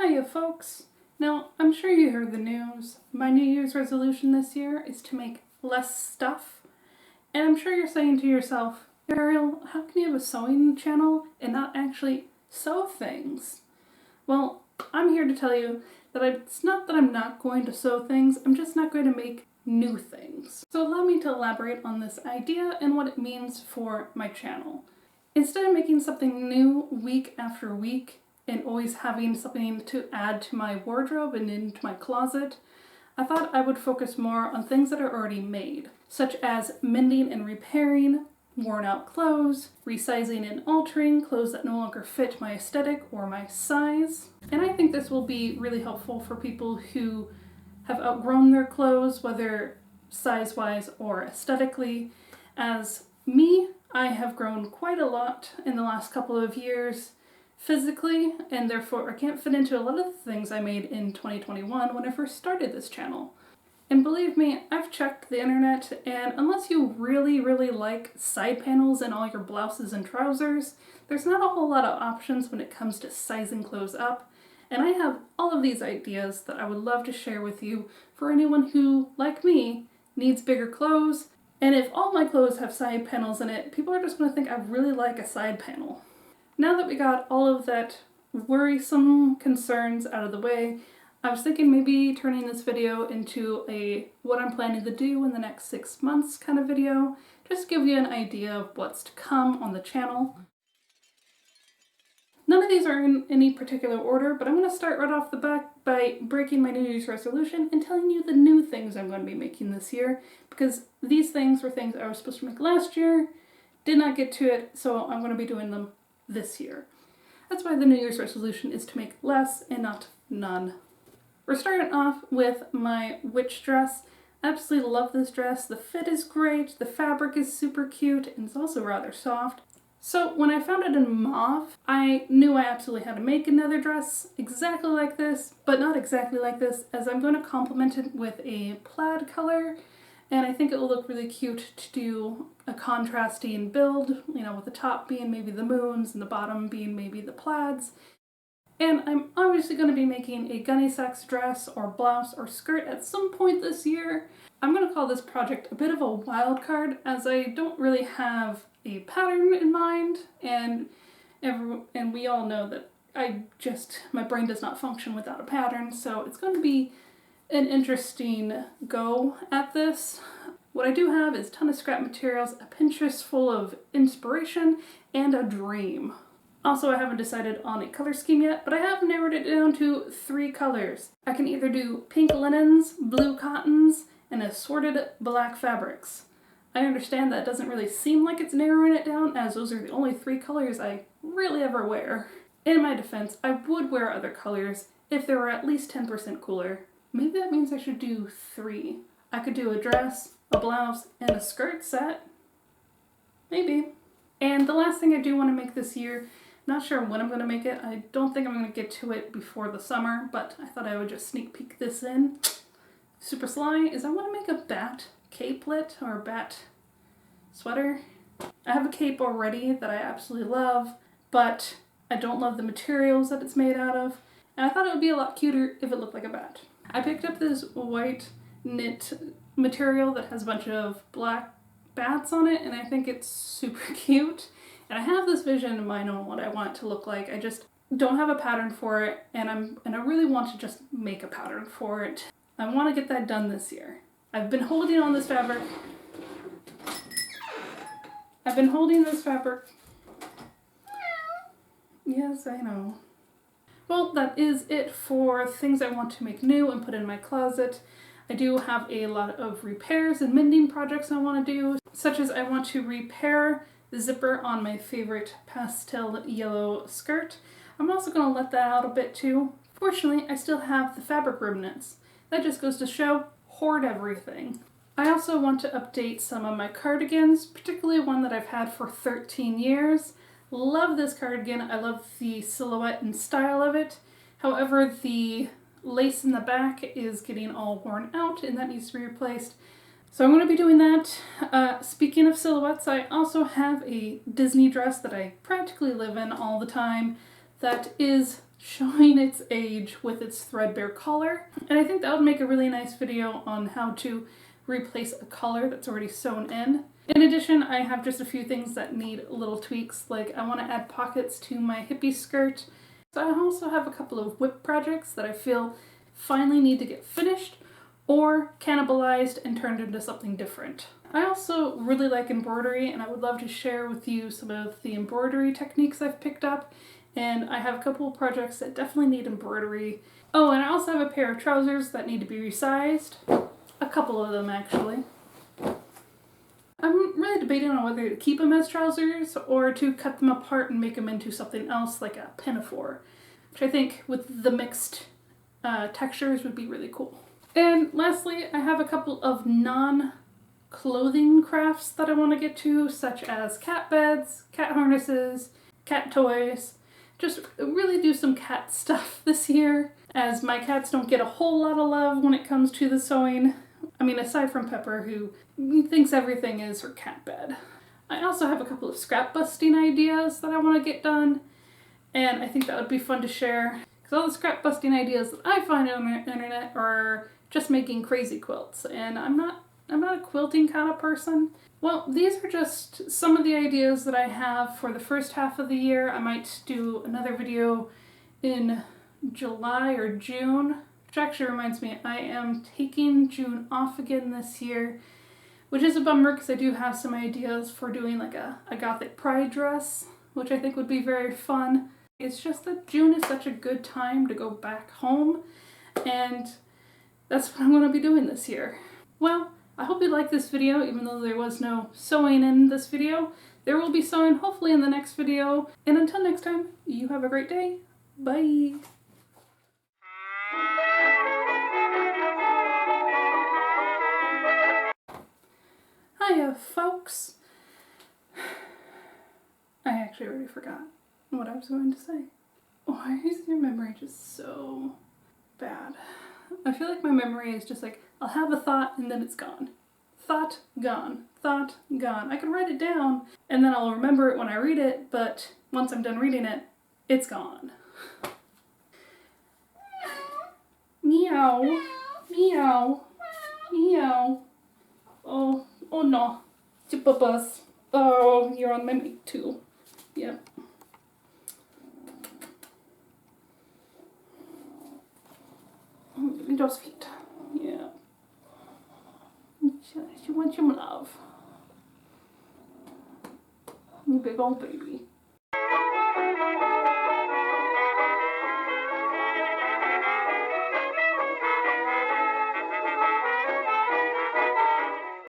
Hiya folks! Now, I'm sure you heard the news. My New Year's resolution this year is to make less stuff. And I'm sure you're saying to yourself, Ariel, how can you have a sewing channel and not actually sew things? Well, I'm here to tell you that it's not that I'm not going to sew things, I'm just not going to make new things. So allow me to elaborate on this idea and what it means for my channel. Instead of making something new week after week, and always having something to add to my wardrobe and into my closet, I thought I would focus more on things that are already made, such as mending and repairing worn out clothes, resizing and altering clothes that no longer fit my aesthetic or my size. And I think this will be really helpful for people who have outgrown their clothes, whether size-wise or aesthetically. As me, I have grown quite a lot in the last couple of years, physically, and therefore I can't fit into a lot of the things I made in 2021 when I first started this channel. And believe me, I've checked the internet, and unless you really like side panels in all your blouses and trousers, there's not a whole lot of options when it comes to sizing clothes up. And I have all of these ideas that I would love to share with you for anyone who, like me, needs bigger clothes. And if all my clothes have side panels in it, people are just going to think I really like a side panel. Now that we got all of that worrisome concerns out of the way, I was thinking maybe turning this video into a what I'm planning to do in the next 6 months kind of video, just to give you an idea of what's to come on the channel. None of these are in any particular order, but I'm going to start right off the bat by breaking my New Year's resolution and telling you the new things I'm going to be making this year, because these things were things I was supposed to make last year, did not get to it, so I'm going to be doing them this year. That's why the New Year's resolution is to make less and not none. We're starting off with my witch dress. I absolutely love this dress. The fit is great, the fabric is super cute, and it's also rather soft. So when I found it in mauve, I knew I absolutely had to make another dress exactly like this, but not exactly like this, as I'm going to complement it with a plaid color. And I think it will look really cute to do a contrasting build, you know, with the top being maybe the moons and the bottom being maybe the plaids. And I'm obviously going to be making a gunny sacks dress or blouse or skirt at some point this year. I'm going to call this project a bit of a wild card, as I don't really have a pattern in mind, and we all know that my brain does not function without a pattern, so it's going to be an interesting go at this. What I do have is a ton of scrap materials, a Pinterest full of inspiration, and a dream. Also, I haven't decided on a color scheme yet, but I have narrowed it down to 3 colors. I can either do pink linens, blue cottons, and assorted black fabrics. I understand that doesn't really seem like it's narrowing it down, as those are the only 3 colors I really ever wear. In my defense, I would wear other colors if they were at least 10% cooler. Maybe that means I should do 3. I could do a dress, a blouse, and a skirt set. Maybe. And the last thing I do want to make this year, not sure when I'm going to make it. I don't think I'm going to get to it before the summer, but I thought I would just sneak peek this in. Super sly, is I want to make a bat capelet or bat sweater. I have a cape already that I absolutely love, but I don't love the materials that it's made out of. And I thought it would be a lot cuter if it looked like a bat. I picked up this white knit material that has a bunch of black bats on it, and I think it's super cute. And I have this vision in mind on what I want it to look like. I just don't have a pattern for it, and I really want to just make a pattern for it. I want to get that done this year. I've been holding on this fabric. Yes, I know. Well, that is it for things I want to make new and put in my closet. I do have a lot of repairs and mending projects I want to do, such as I want to repair the zipper on my favorite pastel yellow skirt. I'm also going to let that out a bit too. Fortunately, I still have the fabric remnants. That just goes to show, hoard everything. I also want to update some of my cardigans, particularly one that I've had for 13 years. Love this cardigan. I love the silhouette and style of it. However, the lace in the back is getting all worn out and that needs to be replaced. So I'm going to be doing that. Speaking of silhouettes, I also have a Disney dress that I practically live in all the time that is showing its age with its threadbare collar. And I think that would make a really nice video on how to replace a collar that's already sewn in. In addition, I have just a few things that need little tweaks, like I want to add pockets to my hippie skirt. So I also have a couple of whip projects that I feel finally need to get finished or cannibalized and turned into something different. I also really like embroidery, and I would love to share with you some of the embroidery techniques I've picked up, and I have a couple of projects that definitely need embroidery. Oh, and I also have a pair of trousers that need to be resized. A couple of them, actually. I'm really debating on whether to keep them as trousers or to cut them apart and make them into something else like a pinafore, which I think with the mixed textures would be really cool. And lastly, I have a couple of non-clothing crafts that I want to get to, such as cat beds, cat harnesses, cat toys. Just really do some cat stuff this year, as my cats don't get a whole lot of love when it comes to the sewing. I mean, aside from Pepper, who thinks everything is her cat bed. I also have a couple of scrap busting ideas that I want to get done, and I think that would be fun to share. Because all the scrap busting ideas that I find on the internet are just making crazy quilts, and I'm not a quilting kind of person. Well, these are just some of the ideas that I have for the first half of the year. I might do another video in July or June. Which actually reminds me, I am taking June off again this year, which is a bummer because I do have some ideas for doing like a Gothic pride dress, which I think would be very fun. It's just that June is such a good time to go back home, and that's what I'm going to be doing this year. Well, I hope you liked this video, even though there was no sewing in this video. There will be sewing hopefully in the next video, and until next time, you have a great day. Bye! Hiya, folks. I actually already forgot what I was going to say. Why is your memory just so bad? I feel like my memory is just like, I'll have a thought and then it's gone. Thought, gone. Thought, gone. I can write it down and then I'll remember it when I read it, but once I'm done reading it, it's gone. Meow. Meow. Meow. Oh no. Chipabus. Oh, you're on my mic too. Yep. Those feet. Yeah. She wants your love. You big old baby.